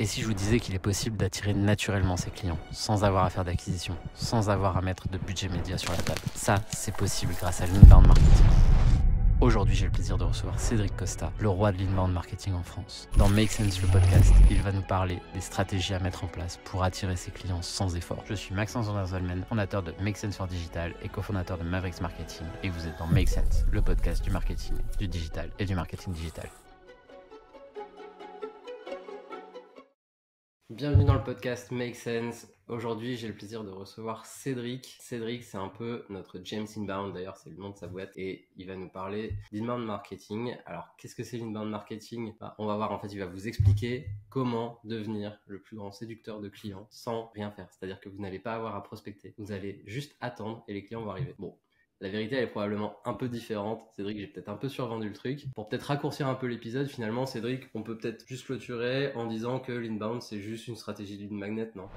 Et si je vous disais qu'il est possible d'attirer naturellement ses clients, sans avoir à faire d'acquisition, sans avoir à mettre de budget média sur la table? Ça, c'est possible grâce à l'inbound marketing. Aujourd'hui, j'ai le plaisir de recevoir Cédric Costa, le roi de l'inbound marketing en France. Dans Make Sense, le podcast, il va nous parler des stratégies à mettre en place pour attirer ses clients sans effort. Je suis Maxence Zonderzelman, fondateur de Make Sense for Digital et cofondateur de Mavericks Marketing. Et vous êtes dans Make Sense, le podcast du marketing, du digital et du marketing digital. Bienvenue dans le podcast Make Sense. Aujourd'hui, j'ai le plaisir de recevoir Cédric. Cédric, c'est un peu notre James Inbound, d'ailleurs, c'est le nom de sa boîte, et il va nous parler d'inbound marketing. Alors, qu'est-ce que c'est l'inbound marketing? On va voir, en fait, il va vous expliquer comment devenir le plus grand séducteur de clients sans rien faire. C'est-à-dire que vous n'allez pas avoir à prospecter, vous allez juste attendre et les clients vont arriver. Bon. La vérité, elle est probablement un peu différente. Cédric, j'ai peut-être un peu survendu le truc. Pour peut-être raccourcir un peu l'épisode, finalement, Cédric, on peut peut-être juste clôturer en disant que l'inbound, c'est juste une stratégie lead magnet, non?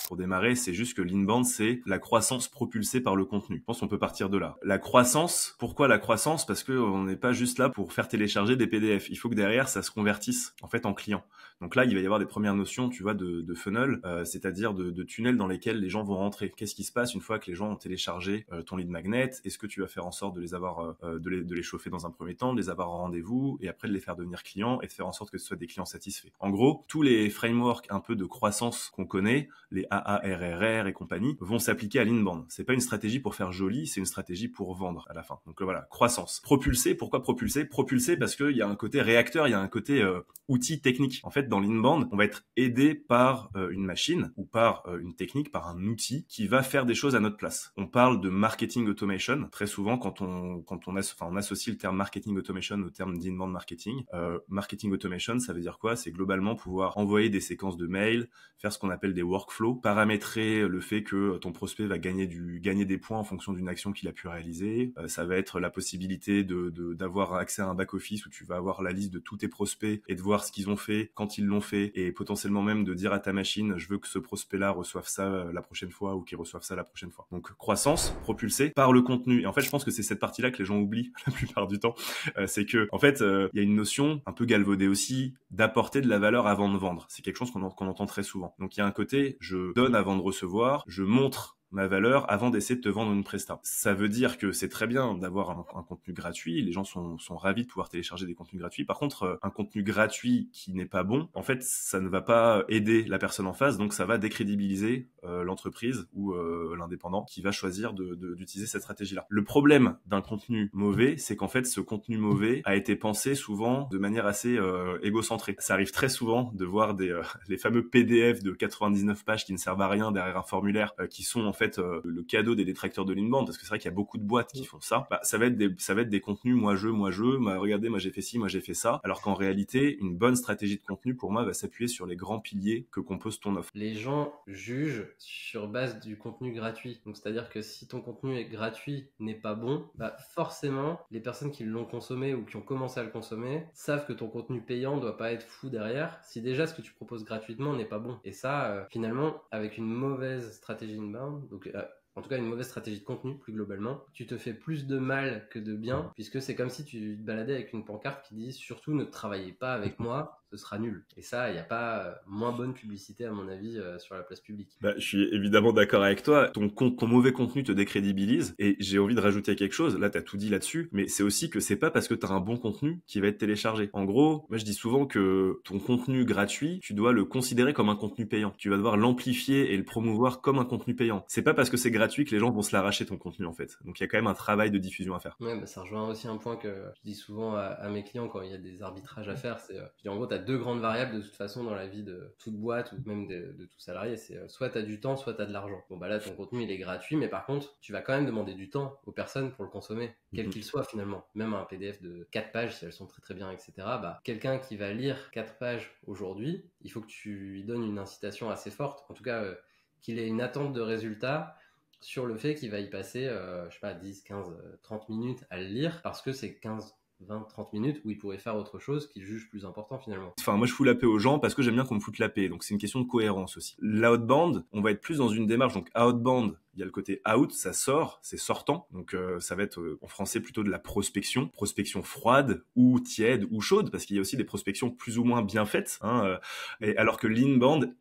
Pour démarrer, c'est juste que l'inbound, c'est la croissance propulsée par le contenu. Je pense qu'on peut partir de là. La croissance, pourquoi la croissance? Parce que on n'est pas juste là pour faire télécharger des PDF. Il faut que derrière, ça se convertisse en fait en client. Donc là, il va y avoir des premières notions, tu vois, de funnel, c'est-à-dire de tunnels dans lesquels les gens vont rentrer. Qu'est-ce qui se passe une fois que les gens ont téléchargé ton lead magnet? Est-ce que tu vas faire en sorte de les avoir, de les chauffer dans un premier temps, de les avoir en rendez-vous et après de les faire devenir clients et de faire en sorte que ce soit des clients satisfaits? En gros, tous les frameworks un peu de croissance qu'on connaît, les AARRR et compagnie, vont s'appliquer à l'inbound. C'est pas une stratégie pour faire joli, c'est une stratégie pour vendre à la fin. Donc voilà, croissance. Propulser, pourquoi propulser? Propulser parce qu'il y a un côté réacteur, il y a un côté outil technique. En fait, dans l'inbound, on va être aidé par une machine ou par une technique, par un outil qui va faire des choses à notre place. On parle de marketing automation. Très souvent, quand on associe le terme marketing automation au terme d'inbound marketing. Marketing automation, ça veut dire quoi? C'est globalement pouvoir envoyer des séquences de mails, faire ce qu'on appelle des workflows, paramétrer le fait que ton prospect va gagner des points en fonction d'une action qu'il a pu réaliser. Ça va être la possibilité d'avoir accès à un back-office où tu vas avoir la liste de tous tes prospects et de voir ce qu'ils ont fait, quand ils l'ont fait, et potentiellement même de dire à ta machine, je veux que ce prospect-là reçoive ça la prochaine fois ou qu'il reçoive ça la prochaine fois. Donc croissance propulsée par le contenu. Et en fait, je pense que c'est cette partie-là que les gens oublient la plupart du temps. C'est que, en fait, il y a une notion un peu galvaudée aussi d'apporter de la valeur avant de vendre. C'est quelque chose qu'on entend très souvent. Donc il y a un côté, je donne avant de recevoir, je montre ma valeur avant d'essayer de te vendre une presta. Ça veut dire que c'est très bien d'avoir un contenu gratuit, les gens sont ravis de pouvoir télécharger des contenus gratuits. Par contre, un contenu gratuit qui n'est pas bon, en fait, ça ne va pas aider la personne en face, donc ça va décrédibiliser l'entreprise ou l'indépendant qui va choisir d'utiliser cette stratégie-là. Le problème d'un contenu mauvais, c'est qu'en fait, ce contenu mauvais a été pensé souvent de manière assez égocentrée. Ça arrive très souvent de voir les fameux PDF de 99 pages qui ne servent à rien derrière un formulaire, qui sont en fait le cadeau des détracteurs de l'inbound, parce que c'est vrai qu'il y a beaucoup de boîtes qui font ça. Ça va être des contenus moi je, regardez, moi j'ai fait ci, moi j'ai fait ça, alors qu'en réalité, une bonne stratégie de contenu pour moi va s'appuyer sur les grands piliers que compose ton offre. Les gens jugent sur base du contenu gratuit. Donc c'est-à-dire que si ton contenu est gratuit n'est pas bon, forcément les personnes qui l'ont consommé ou qui ont commencé à le consommer savent que ton contenu payant doit pas être fou derrière si déjà ce que tu proposes gratuitement n'est pas bon. Et ça, finalement, avec une mauvaise stratégie inbound, donc en tout cas une mauvaise stratégie de contenu plus globalement, tu te fais plus de mal que de bien, puisque c'est comme si tu te baladais avec une pancarte qui dit surtout ne travaillez pas avec moi, ce sera nul. Et ça, il n'y a pas moins bonne publicité à mon avis sur la place publique. Je suis évidemment d'accord avec toi. Ton mauvais contenu te décrédibilise, et j'ai envie de rajouter quelque chose. Là, t'as tout dit là-dessus, mais c'est aussi que c'est pas parce que t'as un bon contenu qui va être téléchargé. En gros, moi je dis souvent que ton contenu gratuit, tu dois le considérer comme un contenu payant. Tu vas devoir l'amplifier et le promouvoir comme un contenu payant. C'est pas parce que c'est gratuit que les gens vont se l'arracher ton contenu en fait. Donc il y a quand même un travail de diffusion à faire. Ouais, ça rejoint aussi un point que je dis souvent à mes clients quand il y a des arbitrages à faire. C'est, je dis en gros, t'as deux grandes variables de toute façon dans la vie de toute boîte ou même de tout salarié. C'est soit t'as du temps, soit t'as de l'argent. Bon là, ton contenu il est gratuit, mais par contre, tu vas quand même demander du temps aux personnes pour le consommer, quel qu'il soit finalement. Même un PDF de 4 pages, si elles sont très très bien, etc. Quelqu'un qui va lire 4 pages aujourd'hui, il faut que tu lui donnes une incitation assez forte. En tout cas, qu'il ait une attente de résultat sur le fait qu'il va y passer, 10, 15, 30 minutes à le lire parce que c'est 15 20-30 minutes où il pourrait faire autre chose qu'il juge plus important finalement. Enfin, moi, je fous la paix aux gens parce que j'aime bien qu'on me foute la paix. Donc, c'est une question de cohérence aussi. L'outbound, on va être plus dans une démarche. Donc, outbound, il y a le côté out, ça sort, c'est sortant. Donc, ça va être en français plutôt de la prospection. Prospection froide ou tiède ou chaude parce qu'il y a aussi des prospections plus ou moins bien faites. Et alors que l'inbound,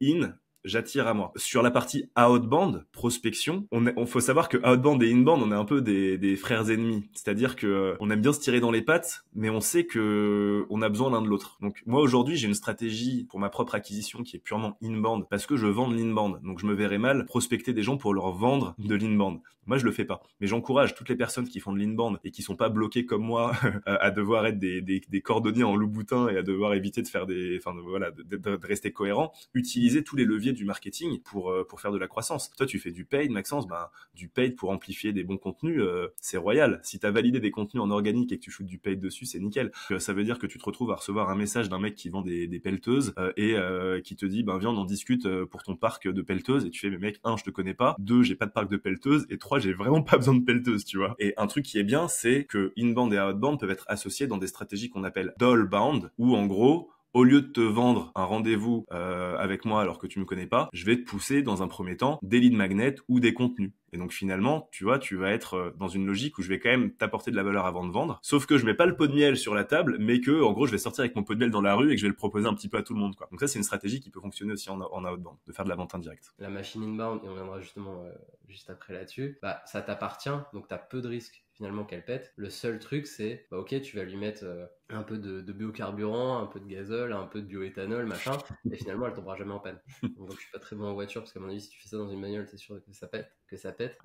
j'attire à moi. Sur la partie outbound, prospection, on faut savoir que outbound et inbound, on est un peu des frères ennemis. C'est-à-dire que on aime bien se tirer dans les pattes, mais on sait que on a besoin l'un de l'autre. Donc moi aujourd'hui, j'ai une stratégie pour ma propre acquisition qui est purement inbound parce que je vends de l'inbound. Donc je me verrais mal prospecter des gens pour leur vendre de l'inbound. Moi, je le fais pas. Mais j'encourage toutes les personnes qui font de l'inbound et qui sont pas bloquées comme moi à devoir être des cordonniers en loup-boutin et à devoir éviter de faire de rester cohérent, utiliser tous les leviers du marketing pour faire de la croissance. Toi, tu fais du paid, Maxence, du paid pour amplifier des bons contenus, c'est royal. Si tu as validé des contenus en organique et que tu shootes du paid dessus, c'est nickel. Ça veut dire que tu te retrouves à recevoir un message d'un mec qui vend des pelleteuses et qui te dit, viens, on en discute pour ton parc de pelleteuses. Et tu fais, mais mec, 1, je te connais pas. 2, j'ai pas de parc de pelleteuses. Et 3, j'ai vraiment pas besoin de pelleteuses, tu vois. Et un truc qui est bien, c'est que inbound et outbound peuvent être associés dans des stratégies qu'on appelle dollbound, où en gros, au lieu de te vendre un rendez-vous avec moi alors que tu me connais pas, je vais te pousser dans un premier temps des lead magnets ou des contenus. Et donc finalement, tu vois, tu vas être dans une logique où je vais quand même t'apporter de la valeur avant de vendre. Sauf que je mets pas le pot de miel sur la table, mais que en gros, je vais sortir avec mon pot de miel dans la rue et que je vais le proposer un petit peu à tout le monde, quoi. Donc ça, c'est une stratégie qui peut fonctionner aussi en outbound, de faire de la vente indirecte. La machine inbound, et on viendra justement juste après là-dessus, ça t'appartient, donc t'as peu de risques finalement qu'elle pète. Le seul truc, c'est, ok, tu vas lui mettre un peu de biocarburant, un peu de gazole, un peu de bioéthanol, machin, et finalement, elle tombera jamais en panne. Donc je suis pas très bon en voiture, parce qu'à mon avis, si tu fais ça dans une bagnole, t'es sûr que ça pète.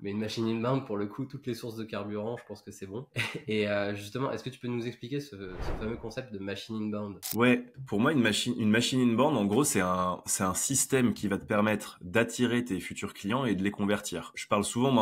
Mais une machine inbound, pour le coup, toutes les sources de carburant, je pense que c'est bon. Et justement, est-ce que tu peux nous expliquer ce fameux concept de machine inbound? Ouais, pour moi, une machine inbound, en gros, c'est un système qui va te permettre d'attirer tes futurs clients et de les convertir. Je parle souvent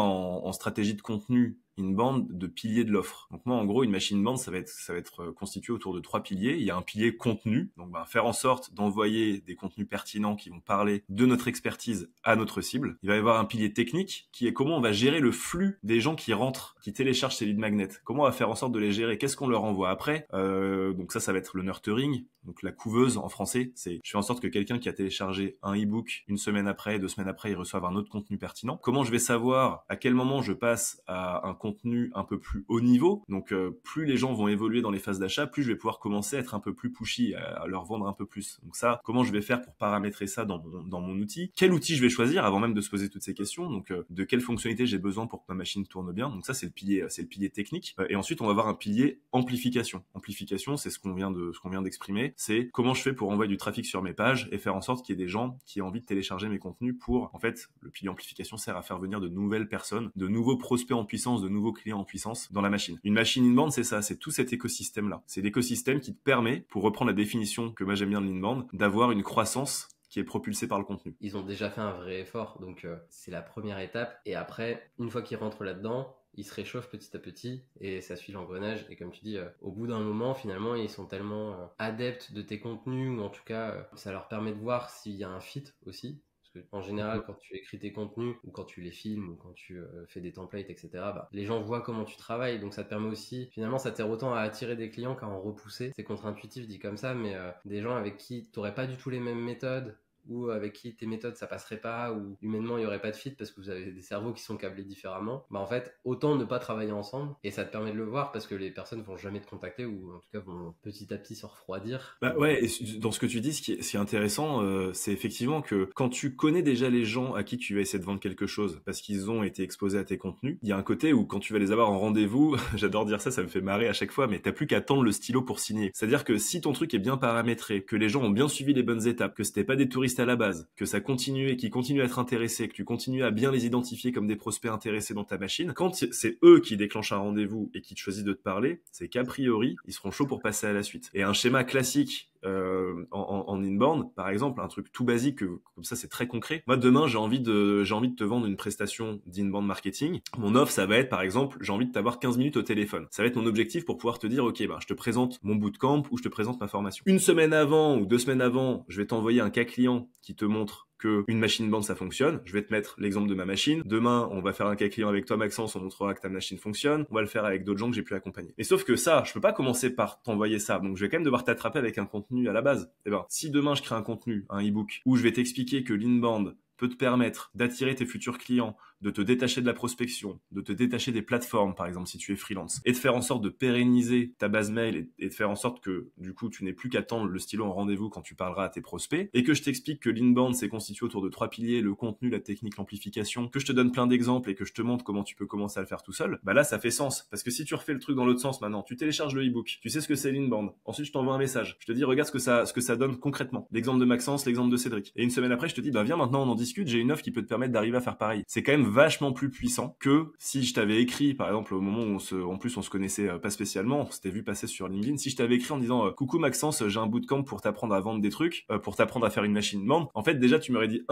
en stratégie de contenu inbound de piliers de l'offre. Donc moi, en gros, une machine inbound, ça va être constitué autour de 3 piliers. Il y a un pilier contenu, donc faire en sorte d'envoyer des contenus pertinents qui vont parler de notre expertise à notre cible. Il va y avoir un pilier technique qui est comment on va gérer le flux des gens qui rentrent, qui téléchargent ces lead magnets. Comment on va faire en sorte de les gérer? Qu'est-ce qu'on leur envoie après? Donc ça va être le nurturing. Donc la couveuse en français, c'est je fais en sorte que quelqu'un qui a téléchargé un e-book 1 semaine après, 2 semaines après, il reçoive un autre contenu pertinent. Comment je vais savoir à quel moment je passe à un contenu un peu plus haut niveau? Donc plus les gens vont évoluer dans les phases d'achat, plus je vais pouvoir commencer à être un peu plus pushy, à leur vendre un peu plus. Donc ça, comment je vais faire pour paramétrer ça dans mon outil? Quel outil je vais choisir avant même de se poser toutes ces questions? Donc de quelle fonctionnalité j'ai besoin pour que ma machine tourne bien? Donc ça, c'est le pilier technique. Et ensuite, on va avoir un pilier amplification. Amplification, c'est ce qu'on vient d'exprimer. C'est comment je fais pour envoyer du trafic sur mes pages et faire en sorte qu'il y ait des gens qui aient envie de télécharger mes contenus pour, en fait, le pilier amplification sert à faire venir de nouvelles personnes, de nouveaux prospects en puissance, de nouveaux clients en puissance dans la machine. Une machine inbound, c'est ça, c'est tout cet écosystème-là. C'est l'écosystème qui te permet, pour reprendre la définition que moi j'aime bien de l'inbound, d'avoir une croissance qui est propulsée par le contenu. Ils ont déjà fait un vrai effort, donc c'est la première étape. Et après, une fois qu'ils rentrent là-dedans, ils se réchauffent petit à petit et ça suit l'engrenage. Et comme tu dis, au bout d'un moment, finalement, ils sont tellement adeptes de tes contenus, ou en tout cas, ça leur permet de voir s'il y a un fit aussi. Parce que en général, quand tu écris tes contenus, ou quand tu les filmes, ou quand tu fais des templates, etc., les gens voient comment tu travailles. Donc ça te permet aussi, finalement, ça t'aide autant à attirer des clients qu'à en repousser. C'est contre-intuitif dit comme ça, mais des gens avec qui tu n'aurais pas du tout les mêmes méthodes, ou avec qui tes méthodes ça passerait pas, ou humainement il y aurait pas de fit parce que vous avez des cerveaux qui sont câblés différemment, en fait autant ne pas travailler ensemble, et ça te permet de le voir parce que les personnes vont jamais te contacter, ou en tout cas vont petit à petit se refroidir. Ouais, et dans ce que tu dis, ce qui est intéressant, c'est effectivement que quand tu connais déjà les gens à qui tu vas essayer de vendre quelque chose parce qu'ils ont été exposés à tes contenus, il y a un côté où quand tu vas les avoir en rendez-vous, j'adore dire ça me fait marrer à chaque fois, mais t'as plus qu'à tendre le stylo pour signer. C'est-à-dire que si ton truc est bien paramétré, que les gens ont bien suivi les bonnes étapes, que c'était pas des touristes à la base, que ça continue et qu'ils continuent à être intéressés, que tu continues à bien les identifier comme des prospects intéressés dans ta machine, quand c'est eux qui déclenchent un rendez-vous et qui te choisissent de te parler, c'est qu'a priori, ils seront chauds pour passer à la suite. Et un schéma classique en inbound, par exemple, un truc tout basique, comme ça c'est très concret. Moi demain j'ai envie de te vendre une prestation d'inbound marketing. Mon offre, ça va être par exemple, j'ai envie de t'avoir 15 minutes au téléphone. Ça va être mon objectif pour pouvoir te dire ok, je te présente mon bootcamp ou je te présente ma formation. 1 semaine avant ou 2 semaines avant, je vais t'envoyer un cas client qui te montre qu'une machine bande ça fonctionne, je vais te mettre l'exemple de ma machine. Demain, on va faire un cas client avec toi Maxence, on montrera que ta machine fonctionne. On va le faire avec d'autres gens que j'ai pu accompagner. Et sauf que ça, je peux pas commencer par t'envoyer ça. Donc je vais quand même devoir t'attraper avec un contenu à la base. Et ben, si demain je crée un contenu, un e-book où je vais t'expliquer que l'inbound peut te permettre d'attirer tes futurs clients, de te détacher de la prospection, de te détacher des plateformes, par exemple, si tu es freelance, et de faire en sorte de pérenniser ta base mail et de faire en sorte que, du coup, tu n'aies plus qu'à attendre le stylo en rendez-vous quand tu parleras à tes prospects, et que je t'explique que l'inbound s'est constitué autour de 3 piliers, le contenu, la technique, l'amplification, que je te donne plein d'exemples et que je te montre comment tu peux commencer à le faire tout seul, bah là, ça fait sens. Parce que si tu refais le truc dans l'autre sens maintenant, tu télécharges le e-book, tu sais ce que c'est l'inbound, ensuite je t'envoie un message, je te dis, regarde ce que ça donne concrètement. L'exemple de Maxence, l'exemple de Cédric. Et une semaine après, je te dis, bah viens maintenant, on en discute, j'ai une offre qui peut te permettre d'arriver à faire pareil. C'est quand même vachement plus puissant que si je t'avais écrit, par exemple, au moment où en plus on se connaissait pas spécialement, on s'était vu passer sur LinkedIn, si je t'avais écrit en disant coucou Maxence, j'ai un bootcamp pour t'apprendre à vendre des trucs, pour t'apprendre à faire une machine bande. En fait, déjà, tu m'aurais dit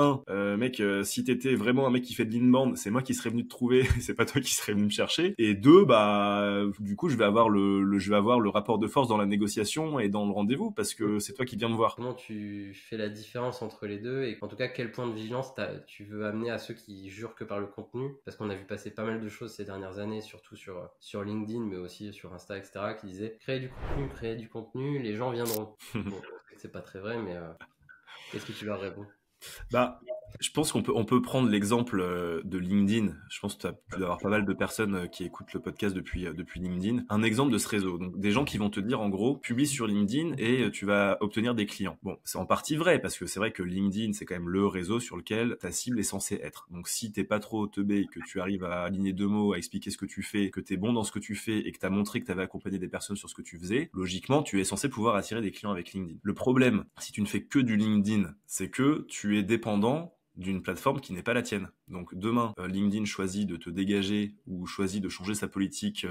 mec, si t'étais vraiment un mec qui fait de l'inbound, c'est moi qui serais venu te trouver, c'est pas toi qui serais venu me chercher. Et deux, bah, du coup, je vais avoir le rapport de force dans la négociation et dans le rendez-vous parce que c'est toi qui viens me voir. Comment tu fais la différence entre les deux et en tout cas quel point de vigilance tu veux amener à ceux qui jurent que par le contenu, parce qu'on a vu passer pas mal de choses ces dernières années, surtout sur LinkedIn mais aussi sur Insta, etc., qui disaient créer du contenu, les gens viendront. Bon, c'est pas très vrai, mais qu'est-ce que tu leur réponds? Bah, je pense on peut prendre l'exemple de LinkedIn. Je pense que tu as pu avoir pas mal de personnes qui écoutent le podcast depuis LinkedIn. Un exemple de ce réseau. Donc, des gens qui vont te dire, en gros, publie sur LinkedIn et tu vas obtenir des clients. Bon, c'est en partie vrai parce que c'est vrai que LinkedIn, c'est quand même le réseau sur lequel ta cible est censée être. Donc, si t'es pas trop teubé et que tu arrives à aligner deux mots, à expliquer ce que tu fais, que t'es bon dans ce que tu fais et que t'as montré que t'avais accompagné des personnes sur ce que tu faisais, logiquement, tu es censé pouvoir attirer des clients avec LinkedIn. Le problème, si tu ne fais que du LinkedIn, c'est que tu es dépendant d'une plateforme qui n'est pas la tienne. Donc demain, LinkedIn choisit de te dégager ou choisit de changer sa politique,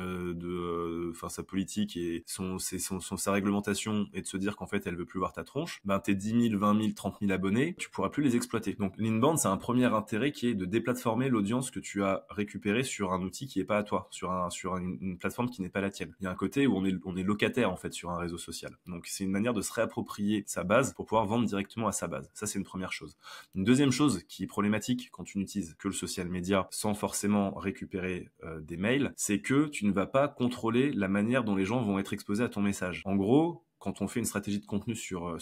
sa politique et sa réglementation et de se dire qu'en fait elle veut plus voir ta tronche. Ben tes 10 000, 20 000, 30 000 abonnés, tu pourras plus les exploiter. Donc l'inbound, c'est un premier intérêt qui est de déplatformer l'audience que tu as récupérée sur un outil qui est pas à toi, sur une plateforme qui n'est pas la tienne. Il y a un côté où on est locataire en fait sur un réseau social. Donc c'est une manière de se réapproprier sa base pour pouvoir vendre directement à sa base. Ça c'est une première chose. Une deuxième chose qui est problématique quand tu n'utilises que le social media sans forcément récupérer des mails, c'est que tu ne vas pas contrôler la manière dont les gens vont être exposés à ton message. En gros, quand on fait une stratégie de contenu sur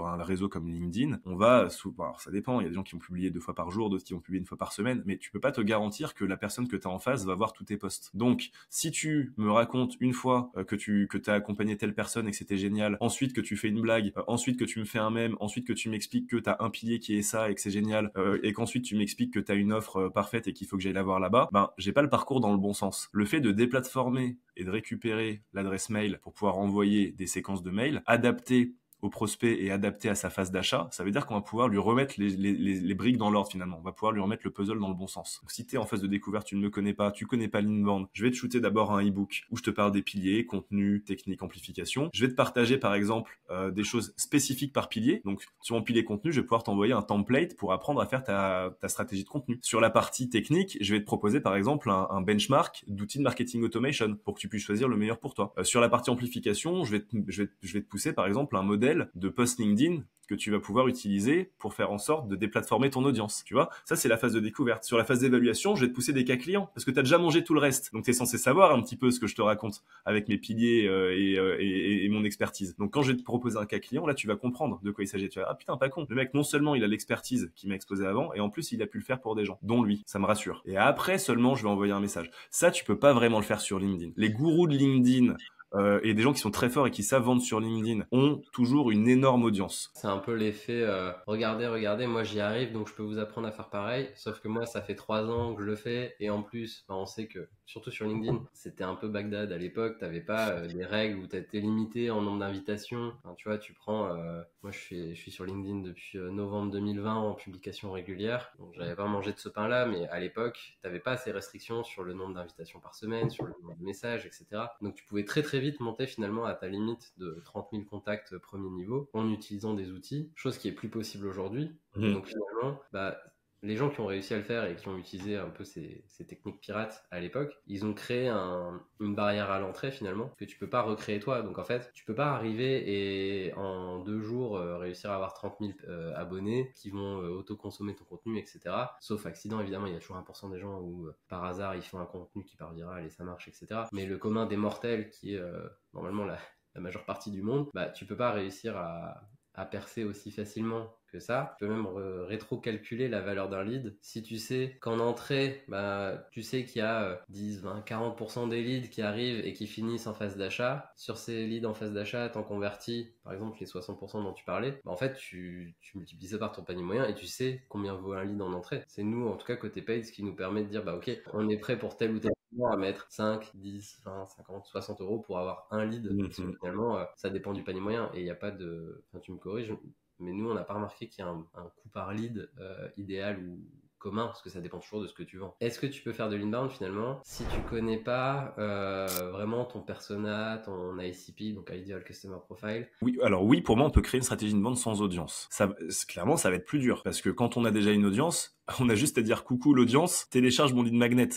un réseau comme LinkedIn, on va alors ça dépend, il y a des gens qui vont publier 2 fois par jour, d'autres qui vont publier 1 fois par semaine, mais tu peux pas te garantir que la personne que tu as en face va voir tous tes posts. Donc, si tu me racontes une fois que tu as accompagné telle personne et que c'était génial, ensuite que tu fais une blague, ensuite que tu me fais un mème, ensuite que tu m'expliques que tu as un pilier qui est ça et que c'est génial, et qu'ensuite tu m'expliques que tu as une offre parfaite et qu'il faut que j'aille la voir là-bas, ben j'ai pas le parcours dans le bon sens. Le fait de déplatformer et de récupérer l'adresse mail pour pouvoir envoyer des séquences de mails adaptées au prospect et adapté à sa phase d'achat, ça veut dire qu'on va pouvoir lui remettre les briques dans l'ordre finalement. On va pouvoir lui remettre le puzzle dans le bon sens. Donc, si tu es en phase de découverte, tu ne me connais pas, tu connais pas l'inbound, je vais te shooter d'abord un e-book où je te parle des piliers, contenu, technique, amplification. Je vais te partager par exemple des choses spécifiques par pilier. Donc sur mon pilier contenu, je vais pouvoir t'envoyer un template pour apprendre à faire ta stratégie de contenu. Sur la partie technique, je vais te proposer par exemple un benchmark d'outils de marketing automation pour que tu puisses choisir le meilleur pour toi. Sur la partie amplification, je vais te pousser par exemple un modèle de post LinkedIn que tu vas pouvoir utiliser pour faire en sorte de déplatformer ton audience. Tu vois, ça c'est la phase de découverte. Sur la phase d'évaluation, je vais te pousser des cas clients parce que tu as déjà mangé tout le reste. Donc tu es censé savoir un petit peu ce que je te raconte avec mes piliers et mon expertise. Donc quand je vais te proposer un cas client, là tu vas comprendre de quoi il s'agit. Tu vas ah putain, pas con. Le mec non seulement il a l'expertise qui m'a exposé avant et en plus il a pu le faire pour des gens, dont lui. Ça me rassure. Et après seulement je vais envoyer un message. Ça tu peux pas vraiment le faire sur LinkedIn. Les gourous de LinkedIn et des gens qui sont très forts et qui savent vendre sur LinkedIn ont toujours une énorme audience. C'est un peu l'effet regardez, moi j'y arrive donc je peux vous apprendre à faire pareil. Sauf que moi ça fait 3 ans que je le fais et en plus on sait que surtout sur LinkedIn c'était un peu Bagdad à l'époque, t'avais pas des règles où t'étais limité en nombre d'invitations. Enfin, tu vois, tu prends moi je suis sur LinkedIn depuis novembre 2020 en publication régulière, donc j'avais pas mangé de ce pain là, mais à l'époque t'avais pas ces restrictions sur le nombre d'invitations par semaine, sur le nombre de messages, etc. Donc tu pouvais très très vite monter finalement à ta limite de 30 000 contacts premier niveau en utilisant des outils, chose qui est plus possible aujourd'hui. Et donc finalement, bah, les gens qui ont réussi à le faire et qui ont utilisé un peu ces techniques pirates à l'époque, ils ont créé une barrière à l'entrée finalement que tu peux pas recréer toi. Donc en fait, tu peux pas arriver et en 2 jours réussir à avoir 30 000 abonnés qui vont auto-consommer ton contenu, etc. Sauf accident, évidemment, il y a toujours 1% des gens où par hasard ils font un contenu qui part viral et ça marche, etc. Mais le commun des mortels qui est normalement la majeure partie du monde, bah tu peux pas réussir à percer aussi facilement que ça. Tu peux même rétro-calculer la valeur d'un lead. Si tu sais qu'en entrée, bah, tu sais qu'il y a 10, 20, 40% des leads qui arrivent et qui finissent en phase d'achat. Sur ces leads en phase d'achat, t'en convertis, par exemple, les 60% dont tu parlais. Bah, en fait, tu multiplies ça par ton panier moyen et tu sais combien vaut un lead en entrée. C'est nous, en tout cas, côté paid, ce qui nous permet de dire, bah, ok, on est prêt pour tel ou tel à mettre 5, 10, 20, 50, 60 euros pour avoir un lead. Parce que finalement, ça dépend du panier moyen et il n'y a pas de... Enfin, tu me corriges, mais nous, on n'a pas remarqué qu'il y a un coût par lead idéal ou commun, parce que ça dépend toujours de ce que tu vends. Est-ce que tu peux faire de l'inbound finalement si tu connais pas vraiment ton persona, ton ICP, donc Ideal Customer Profile? Oui, alors oui, pour moi, on peut créer une stratégie d'inbound sans audience. Clairement, ça va être plus dur, parce que quand on a déjà une audience, on a juste à dire coucou l'audience, télécharge mon lead magnet.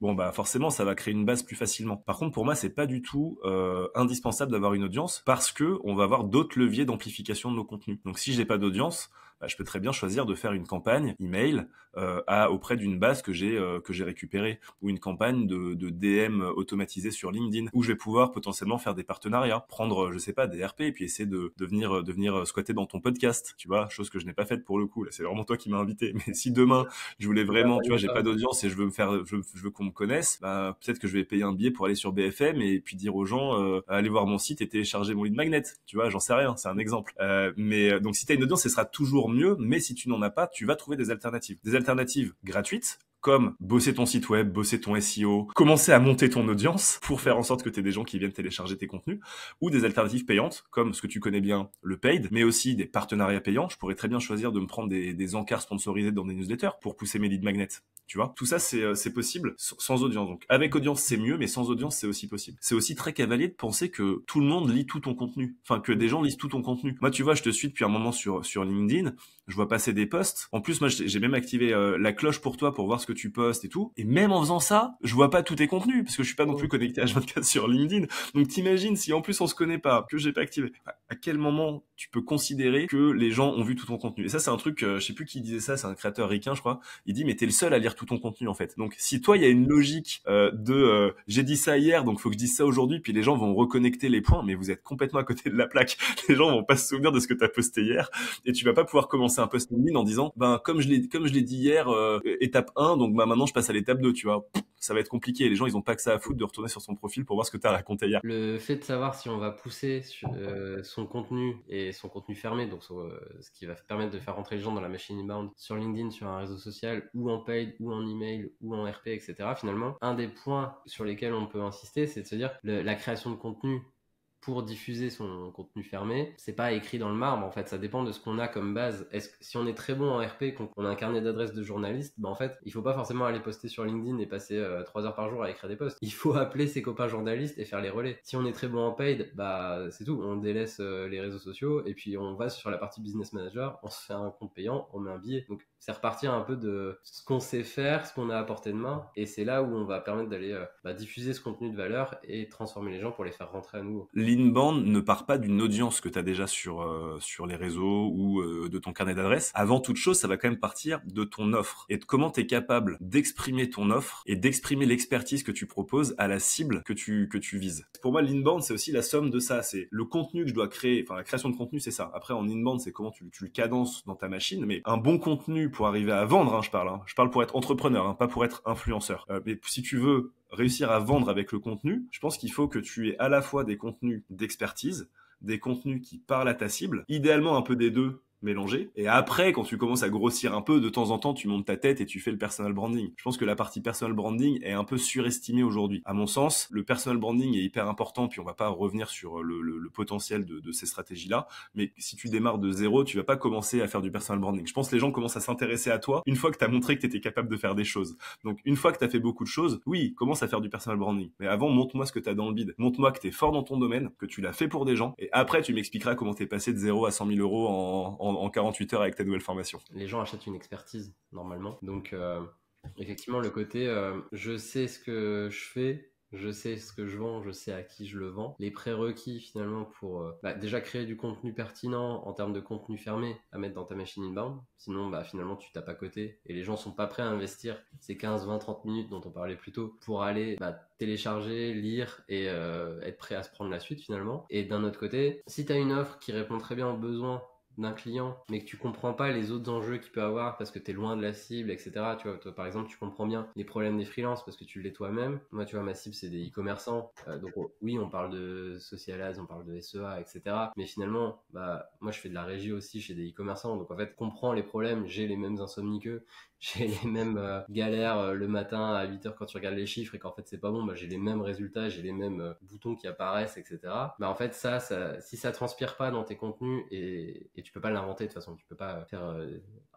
Bon, bah forcément, ça va créer une base plus facilement. Par contre, pour moi, c'est pas du tout indispensable d'avoir une audience, parce que on va avoir d'autres leviers d'amplification de nos contenus. Donc si j'ai pas d'audience, bah, je peux très bien choisir de faire une campagne email auprès d'une base que j'ai récupérée, ou une campagne de DM automatisée sur LinkedIn, où je vais pouvoir potentiellement faire des partenariats, prendre je sais pas des RP et puis essayer de venir squatter dans ton podcast, tu vois, chose que je n'ai pas faite pour le coup. Là, c'est vraiment toi qui m'as invité. Mais si demain je voulais vraiment, tu vois, j'ai pas d'audience et je veux qu'on me connaisse, bah, peut-être que je vais payer un billet pour aller sur BFM et puis dire aux gens allez voir mon site et télécharger mon lead magnet, tu vois, j'en sais rien, c'est un exemple. Mais donc si tu as une audience, ce sera toujours mieux, mais si tu n'en as pas, tu vas trouver des alternatives gratuites, comme bosser ton site web, bosser ton SEO, commencer à monter ton audience pour faire en sorte que tu aies des gens qui viennent télécharger tes contenus, ou des alternatives payantes, comme ce que tu connais bien, le paid, mais aussi des partenariats payants. Je pourrais très bien choisir de me prendre des encarts sponsorisés dans des newsletters pour pousser mes leads magnets. Tu vois, tout ça c'est possible sans audience. Donc avec audience c'est mieux, mais sans audience c'est aussi possible. C'est aussi très cavalier de penser que tout le monde lit tout ton contenu, enfin que des gens lisent tout ton contenu. Moi tu vois, je te suis depuis un moment sur LinkedIn, je vois passer des posts. En plus moi j'ai même activé la cloche pour toi pour voir ce que tu postes et tout. Et même en faisant ça, je vois pas tous tes contenus parce que je suis pas non plus connecté H24 sur LinkedIn. Donc t'imagines si en plus on se connaît pas, que j'ai pas activé. À quel moment tu peux considérer que les gens ont vu tout ton contenu? Et ça c'est un truc, je sais plus qui disait ça, c'est un créateur ricain je crois. Il dit mais t'es le seul à lire tout ton contenu en fait. Donc si toi il y a une logique j'ai dit ça hier donc faut que je dise ça aujourd'hui, puis les gens vont reconnecter les points, mais vous êtes complètement à côté de la plaque. Les gens vont pas se souvenir de ce que t'as posté hier et tu vas pas pouvoir commencer un post LinkedIn en disant ben comme je l'ai dit hier étape 1 donc bah maintenant je passe à l'étape 2, tu vois. Ça va être compliqué, les gens ils ont pas que ça à foutre de retourner sur son profil pour voir ce que t'as raconté hier. Le fait de savoir si on va pousser son contenu et son contenu fermé, donc ce qui va permettre de faire rentrer les gens dans la machine inbound sur LinkedIn, sur un réseau social, ou en paid, ou en email, ou en RP, etc. Finalement, un des points sur lesquels on peut insister, c'est de se dire la création de contenu pour diffuser son contenu fermé, c'est pas écrit dans le marbre en fait, ça dépend de ce qu'on a comme base. Si on est très bon en RP, qu'on a un carnet d'adresses de journaliste, bah en fait, il faut pas forcément aller poster sur LinkedIn et passer 3 heures par jour à écrire des posts. Il faut appeler ses copains journalistes et faire les relais. Si on est très bon en paid, bah c'est tout, on délaisse les réseaux sociaux et puis on va sur la partie business manager, on se fait un compte payant, on met un billet. Donc c'est repartir un peu de ce qu'on sait faire, ce qu'on a à portée de main, et c'est là où on va permettre d'aller diffuser ce contenu de valeur et transformer les gens pour les faire rentrer à nouveau. L'inbound ne part pas d'une audience que tu as déjà sur les réseaux ou de ton carnet d'adresses. Avant toute chose, ça va quand même partir de ton offre et de comment tu es capable d'exprimer ton offre et d'exprimer l'expertise que tu proposes à la cible que tu vises. Pour moi, l'inbound, c'est aussi la somme de ça. C'est le contenu que je dois créer. Enfin, la création de contenu, c'est ça. Après, en inbound, c'est comment tu le cadences dans ta machine. Mais un bon contenu pour arriver à vendre, je parle. Je parle pour être entrepreneur, pas pour être influenceur. Mais si tu veux réussir à vendre avec le contenu, je pense qu'il faut que tu aies à la fois des contenus d'expertise, des contenus qui parlent à ta cible, idéalement un peu des deux mélangés. Et après, quand tu commences à grossir un peu, de temps en temps, tu montes ta tête et tu fais le personal branding. Je pense que la partie personal branding est un peu surestimée aujourd'hui. À mon sens, le personal branding est hyper important, puis on va pas revenir sur le potentiel de ces stratégies-là. Mais si tu démarres de zéro, tu vas pas commencer à faire du personal branding. Je pense que les gens commencent à s'intéresser à toi une fois que tu as montré que tu étais capable de faire des choses. Donc, une fois que tu as fait beaucoup de choses, oui, commence à faire du personal branding. Mais avant, montre-moi ce que tu as dans le bide. Montre-moi que tu es fort dans ton domaine, que tu l'as fait pour des gens. Et après, tu m'expliqueras comment tu es passé de 0 à 100 000 euros en en 48 heures avec ta nouvelle formation. Les gens achètent une expertise normalement. Donc effectivement, le côté je sais ce que je fais, je sais ce que je vends, je sais à qui je le vends. Les prérequis finalement pour déjà créer du contenu pertinent en termes de contenu fermé à mettre dans ta machine inbound. Sinon, finalement, tu tapes à côté et les gens sont pas prêts à investir ces 15, 20, 30 minutes dont on parlait plus tôt pour aller télécharger, lire et être prêt à se prendre la suite finalement. Et d'un autre côté, si tu as une offre qui répond très bien aux besoins d'un client, mais que tu comprends pas les autres enjeux qu'il peut avoir parce que tu es loin de la cible, etc. Tu vois, toi, par exemple, tu comprends bien les problèmes des freelances parce que tu l'es toi-même. Moi, tu vois, ma cible, c'est des e-commerçants. Donc, oui, on parle de social ads, on parle de SEA, etc. Mais finalement, moi, je fais de la régie aussi chez des e-commerçants. Donc, en fait, comprends les problèmes. J'ai les mêmes insomnies qu'eux. J'ai les mêmes galères le matin à 8h quand tu regardes les chiffres et qu'en fait c'est pas bon, j'ai les mêmes résultats, j'ai les mêmes boutons qui apparaissent, etc. En fait ça, si ça transpire pas dans tes contenus et tu peux pas l'inventer de toute façon, tu peux pas faire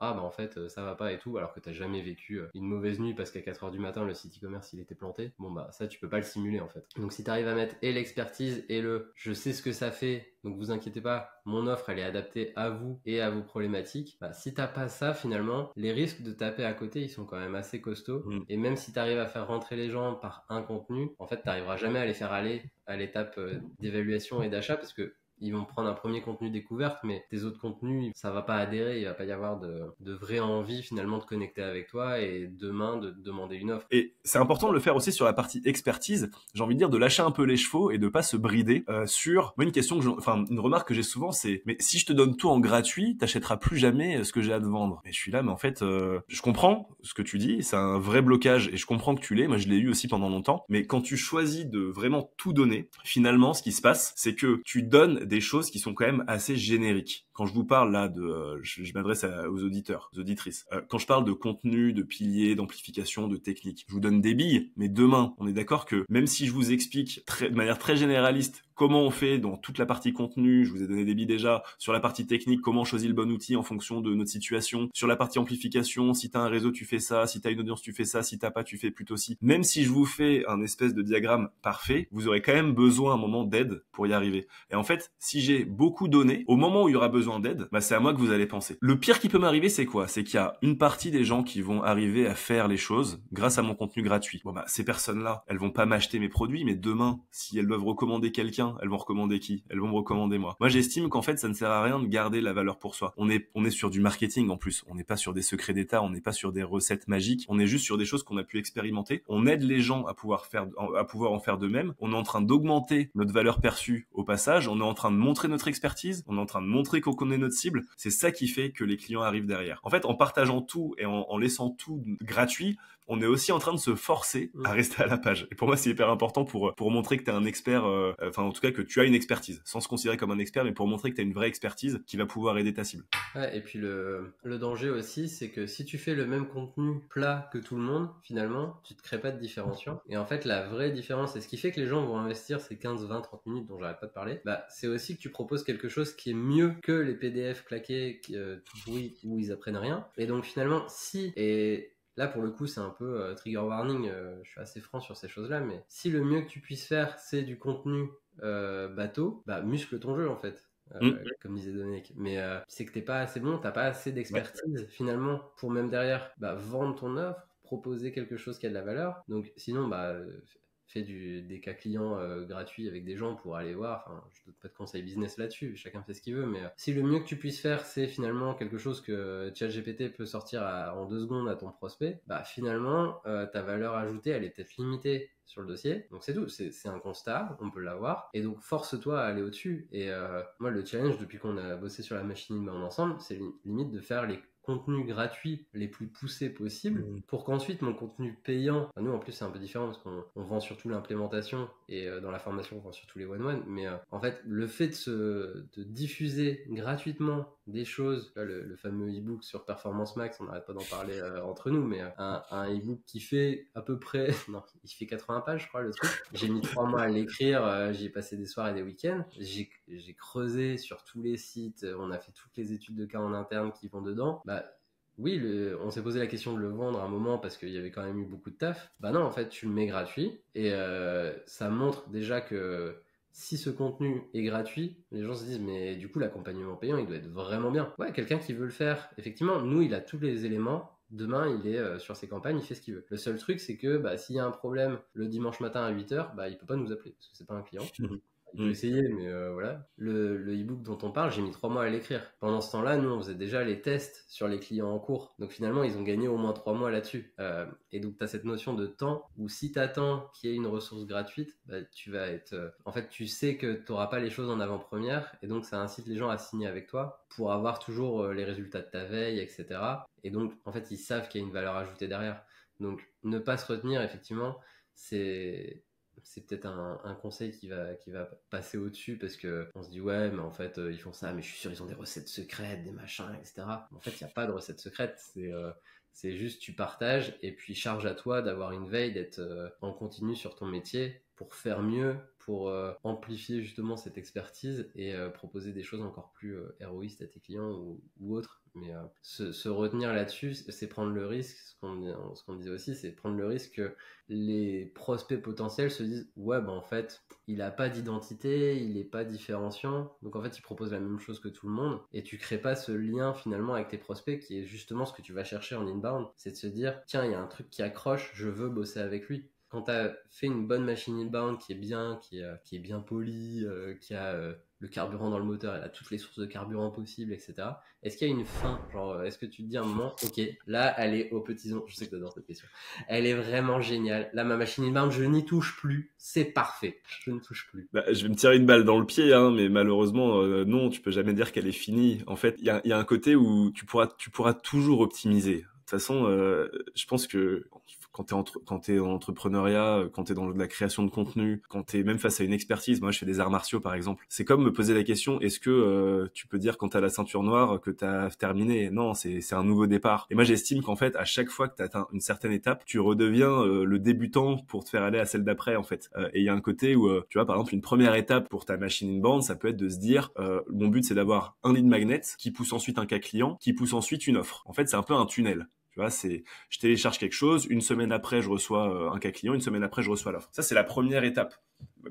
en fait ça va pas et tout alors que t'as jamais vécu une mauvaise nuit parce qu'à 4h du matin le site e-commerce il était planté. Ça tu peux pas le simuler en fait. Donc si t'arrives à mettre et l'expertise et je sais ce que ça fait, donc vous inquiétez pas, mon offre elle est adaptée à vous et à vos problématiques. Si t'as pas ça finalement, les risques de taper à côté ils sont quand même assez costauds. Et même si t'arrives à faire rentrer les gens par un contenu, en fait t'arriveras jamais à les faire aller à l'étape d'évaluation et d'achat parce que ils vont prendre un premier contenu découverte, mais tes autres contenus, ça va pas adhérer, il va pas y avoir de vraie envie finalement de connecter avec toi et demain de demander une offre. Et c'est important de le faire aussi sur la partie expertise, j'ai envie de dire de lâcher un peu les chevaux et de pas se brider sur... Moi, une remarque que j'ai souvent, c'est mais si je te donne tout en gratuit, t'achèteras plus jamais ce que j'ai à te vendre. Mais je suis là, mais en fait, je comprends ce que tu dis, c'est un vrai blocage et je comprends que tu l'aies, moi je l'ai eu aussi pendant longtemps, mais quand tu choisis de vraiment tout donner, finalement, ce qui se passe, c'est que tu donnes des choses qui sont quand même assez génériques. Quand je vous parle là je m'adresse aux auditeurs, aux auditrices. Quand je parle de contenu, de piliers, d'amplification, de technique, je vous donne des billes, mais demain, on est d'accord que même si je vous explique de manière très généraliste comment on fait dans toute la partie contenu, je vous ai donné des billes déjà, sur la partie technique, comment on choisit le bon outil en fonction de notre situation, sur la partie amplification, si t'as un réseau, tu fais ça, si t'as une audience, tu fais ça, si t'as pas, tu fais plutôt ci. Même si je vous fais un espèce de diagramme parfait, vous aurez quand même besoin à un moment d'aide pour y arriver. Et en fait, si j'ai beaucoup donné, au moment où il y aura besoin d'aide, c'est à moi que vous allez penser. Le pire qui peut m'arriver, c'est quoi? C'est qu'il y a une partie des gens qui vont arriver à faire les choses grâce à mon contenu gratuit. Ces personnes-là, elles vont pas m'acheter mes produits, mais demain, si elles doivent recommander quelqu'un, elles vont recommander qui? Elles vont me recommander moi. Moi, j'estime qu'en fait, ça ne sert à rien de garder la valeur pour soi. On est sur du marketing en plus. On n'est pas sur des secrets d'État, on n'est pas sur des recettes magiques. On est juste sur des choses qu'on a pu expérimenter. On aide les gens à pouvoir en faire de même. On est en train d'augmenter notre valeur perçue au passage. On est en train de montrer notre expertise. On est en train de montrer qu'on connaît notre cible. C'est ça qui fait que les clients arrivent derrière. En fait, en partageant tout et en laissant tout gratuit, on est aussi en train de se forcer à rester à la page. Et pour moi, c'est hyper important pour montrer que tu es un expert, en tout cas que tu as une expertise, sans se considérer comme un expert, mais pour montrer que tu as une vraie expertise qui va pouvoir aider ta cible. Ouais, et puis le danger aussi, c'est que si tu fais le même contenu plat que tout le monde, finalement, tu te crées pas de différenciation. Et en fait, la vraie différence, et ce qui fait que les gens vont investir ces 15, 20, 30 minutes dont j'arrête pas de parler, c'est aussi que tu proposes quelque chose qui est mieux que les PDF claqués, tout pourris, où ils apprennent rien. Et donc finalement, et là, pour le coup, c'est un peu trigger warning, je suis assez franc sur ces choses-là, mais si le mieux que tu puisses faire, c'est du contenu bateau, muscle ton jeu en fait. Comme disait Dominique, mais c'est que t'es pas assez bon, t'as pas assez d'expertise finalement pour même derrière vendre ton offre, proposer quelque chose qui a de la valeur. Donc sinon fais des cas clients gratuits avec des gens pour aller voir. Enfin, je donne pas de conseils business là-dessus, chacun fait ce qu'il veut, mais si le mieux que tu puisses faire c'est finalement quelque chose que ChatGPT peut sortir en 2 secondes à ton prospect, finalement ta valeur ajoutée elle est peut-être limitée sur le dossier. Donc c'est tout, c'est un constat, on peut l'avoir. Et donc force-toi à aller au-dessus. Et moi le challenge depuis qu'on a bossé sur la machine inbound ensemble, c'est limite de faire les contenus gratuits les plus poussés possibles pour qu'ensuite mon contenu payant, nous en plus c'est un peu différent parce qu'on vend surtout l'implémentation et dans la formation on vend surtout les one-one, mais en fait le fait de diffuser gratuitement des choses, là, le fameux e-book sur Performance Max, on n'arrête pas d'en parler entre nous, mais un e-book qui fait à peu près, non, il fait 80 pages je crois le truc, j'ai mis 3 mois à l'écrire, j'y ai passé des soirs et des week-ends, j'ai creusé sur tous les sites, on a fait toutes les études de cas en interne qui vont dedans, oui, on s'est posé la question de le vendre à un moment parce qu'il y avait quand même eu beaucoup de taf. Non, en fait, tu le mets gratuit et ça montre déjà que si ce contenu est gratuit, les gens se disent mais du coup l'accompagnement payant il doit être vraiment bien. Ouais, quelqu'un qui veut le faire, effectivement, nous il a tous les éléments. Demain, il est sur ses campagnes, il fait ce qu'il veut. Le seul truc, c'est que s'il y a un problème le dimanche matin à 8h, il peut pas nous appeler, parce que c'est pas un client. Il peut essayer, mais voilà. Le e-book dont on parle, j'ai mis 3 mois à l'écrire. Pendant ce temps-là, nous, on faisait déjà les tests sur les clients en cours. Donc finalement, ils ont gagné au moins 3 mois là-dessus. Et donc, tu as cette notion de temps où si tu attends qu'il y ait une ressource gratuite, tu vas être... en fait, tu sais que tu n'auras pas les choses en avant-première. Et donc, ça incite les gens à signer avec toi pour avoir toujours les résultats de ta veille, etc. Et donc, en fait, ils savent qu'il y a une valeur ajoutée derrière. Donc, ne pas se retenir, effectivement, c'est peut-être un conseil qui va passer au-dessus parce qu'on se dit ouais mais en fait ils font ça mais je suis sûr ils ont des recettes secrètes, des machins, etc. En fait il n'y a pas de recettes secrètes, c'est juste tu partages et puis charge à toi d'avoir une veille, d'être en continu sur ton métier pour faire mieux, pour amplifier justement cette expertise et proposer des choses encore plus héroïstes à tes clients ou autres. Mais se retenir là-dessus, c'est prendre le risque, ce qu'on disait aussi, c'est prendre le risque que les prospects potentiels se disent ouais en fait il a pas d'identité, il est pas différenciant, donc en fait il propose la même chose que tout le monde et tu crées pas ce lien finalement avec tes prospects qui est justement ce que tu vas chercher en inbound, c'est de se dire tiens il y a un truc qui accroche, je veux bosser avec lui. Quand tu as fait une bonne machine inbound qui est bien, qui est bien polie, qui a le carburant dans le moteur, elle a toutes les sources de carburant possibles, etc. Est-ce qu'il y a une fin? Genre, est-ce que tu te dis à un moment, ok, là, elle est aux petits oignons. Je sais que tu adores cette question. Elle est vraiment géniale. Là, ma machine inbound, je n'y touche plus. C'est parfait. Je ne touche plus. Je vais me tirer une balle dans le pied, hein, mais malheureusement, non, tu peux jamais dire qu'elle est finie. En fait, il y a un côté où tu pourras toujours optimiser. De toute façon, je pense que quand t'es en entrepreneuriat, quand t'es dans de la création de contenu, quand t'es même face à une expertise, moi je fais des arts martiaux par exemple, c'est comme me poser la question, est-ce que tu peux dire quand t'as la ceinture noire que t'as terminé? Non, c'est un nouveau départ. Et moi j'estime qu'en fait, à chaque fois que t'as atteint une certaine étape, tu redeviens le débutant pour te faire aller à celle d'après en fait. Et il y a un côté où, tu vois, par exemple, une première étape pour ta machine inbound, ça peut être de se dire, mon but c'est d'avoir un lead magnet qui pousse ensuite un cas client, qui pousse ensuite une offre. En fait, c'est un peu un tunnel. Tu vois, je télécharge quelque chose, une semaine après, je reçois un cas client, une semaine après, je reçois l'offre. Ça, c'est la première étape.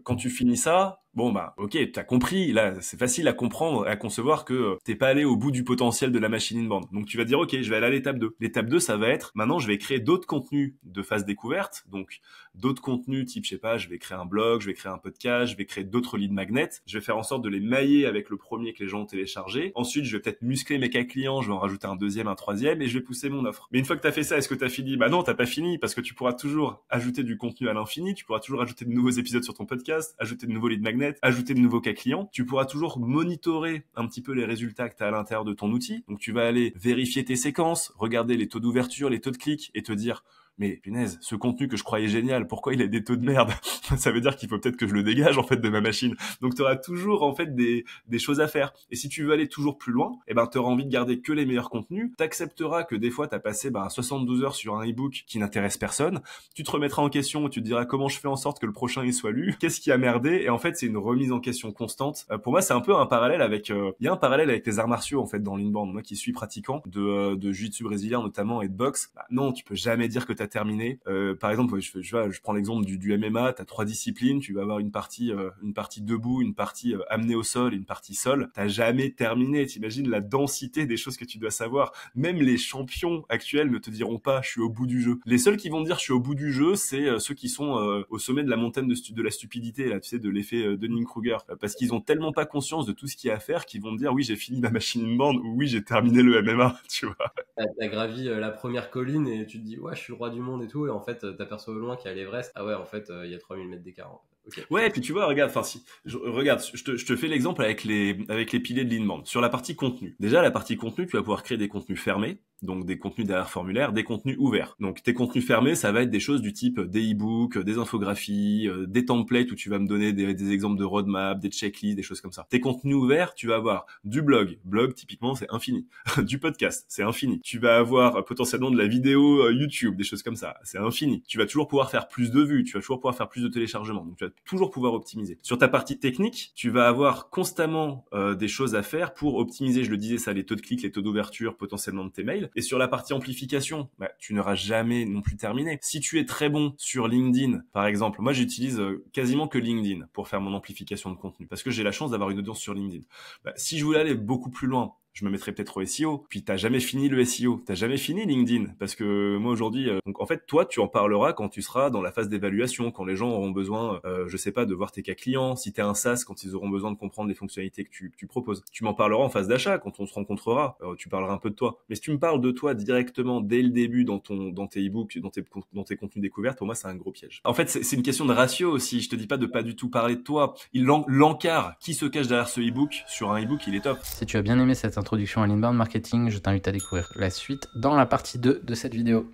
Quand tu finis ça, bon, ok, t'as compris. Là, c'est facile à comprendre et à concevoir que t'es pas allé au bout du potentiel de la machine inbound. Donc, tu vas dire, ok, je vais aller à l'étape 2. L'étape 2, ça va être, maintenant, je vais créer d'autres contenus de phase découverte. Donc, d'autres contenus type, je sais pas, je vais créer un blog, je vais créer un podcast, je vais créer d'autres lead magnets. Je vais faire en sorte de les mailler avec le premier que les gens ont téléchargé. Ensuite, je vais peut-être muscler mes cas clients, je vais en rajouter un deuxième, un troisième et je vais pousser mon offre. Mais une fois que t'as fait ça, est-ce que t'as fini? Non, t'as pas fini parce que tu pourras toujours ajouter du contenu à l'infini, tu pourras toujours ajouter de nouveaux épisodes sur ton podcast, ajouter de nouveaux lead magnets, ajouter de nouveaux cas clients. Tu pourras toujours monitorer un petit peu les résultats que tu as à l'intérieur de ton outil. Donc tu vas aller vérifier tes séquences, regarder les taux d'ouverture, les taux de clics et te dire mais punaise, ce contenu que je croyais génial, pourquoi il a des taux de merde? Ça veut dire qu'il faut peut-être que je le dégage en fait de ma machine. Donc tu auras toujours en fait des choses à faire. Et si tu veux aller toujours plus loin, tu auras envie de garder que les meilleurs contenus. T'accepteras que des fois tu as passé 72 heures sur un e-book qui n'intéresse personne. Tu te remettras en question et tu te diras comment je fais en sorte que le prochain il soit lu. Qu'est-ce qui a merdé? Et en fait, c'est une remise en question constante. Pour moi, c'est un peu un parallèle avec il y a un parallèle avec les arts martiaux en fait dans l'inbound. Moi qui suis pratiquant de jiu-jitsu brésilien notamment et de boxe, non, tu peux jamais dire que t'as terminé. Par exemple, je prends l'exemple du MMA, t'as 3 disciplines, tu vas avoir une partie debout, une partie amenée au sol, une partie sol. T'as jamais terminé. T'imagines la densité des choses que tu dois savoir. Même les champions actuels ne te diront pas je suis au bout du jeu. Les seuls qui vont dire je suis au bout du jeu, c'est ceux qui sont au sommet de la montagne de la stupidité, là, tu sais, de l'effet Dunning-Kruger, parce qu'ils ont tellement pas conscience de tout ce qu'il y a à faire qu'ils vont te dire oui j'ai fini ma machine inbound ou oui j'ai terminé le MMA, tu vois. T'as gravi la première colline et tu te dis ouais je suis le roi du monde et tout et en fait t'aperçois au loin qu'il y a l'Everest, ah ouais en fait il y a 3000 mètres d'écart. Okay. Ouais, et puis tu vois, regarde, je te fais l'exemple avec les piliers de l'inbound. Sur la partie contenu. Déjà, la partie contenu, tu vas pouvoir créer des contenus fermés, donc des contenus derrière formulaire, des contenus ouverts. Donc tes contenus fermés, ça va être des choses du type des e-books, des infographies, des templates où tu vas me donner des exemples de roadmap, des checklists, des choses comme ça. Tes contenus ouverts, tu vas avoir du blog. Blog, typiquement, c'est infini. Du podcast, c'est infini. Tu vas avoir potentiellement de la vidéo YouTube, des choses comme ça, c'est infini. Tu vas toujours pouvoir faire plus de vues, tu vas toujours pouvoir faire plus de téléchargements. Donc tu vas toujours pouvoir optimiser. Sur ta partie technique, tu vas avoir constamment des choses à faire pour optimiser, je le disais ça, les taux de clics, les taux d'ouverture potentiellement de tes mails. Et sur la partie amplification, tu n'auras jamais non plus terminé. Si tu es très bon sur LinkedIn, par exemple, moi j'utilise quasiment que LinkedIn pour faire mon amplification de contenu, parce que j'ai la chance d'avoir une audience sur LinkedIn. Si je voulais aller beaucoup plus loin, je me mettrais peut-être au SEO. Puis t'as jamais fini le SEO, t'as jamais fini LinkedIn, parce que moi aujourd'hui, donc en fait toi tu en parleras quand tu seras dans la phase d'évaluation, quand les gens auront besoin, je sais pas, de voir tes cas clients, si t'es un SaaS, quand ils auront besoin de comprendre les fonctionnalités que tu proposes. Tu m'en parleras en phase d'achat, quand on se rencontrera, tu parleras un peu de toi. Mais si tu me parles de toi directement dès le début dans tes e-books, dans tes contenus découvertes, pour moi c'est un gros piège. En fait c'est une question de ratio aussi. Je te dis pas de pas du tout parler de toi. L'encart qui se cache derrière ce e-book, sur un e-book, il est top. Si tu as bien aimé cette introduction à l'inbound marketing, je t'invite à découvrir la suite dans la partie 2 de cette vidéo.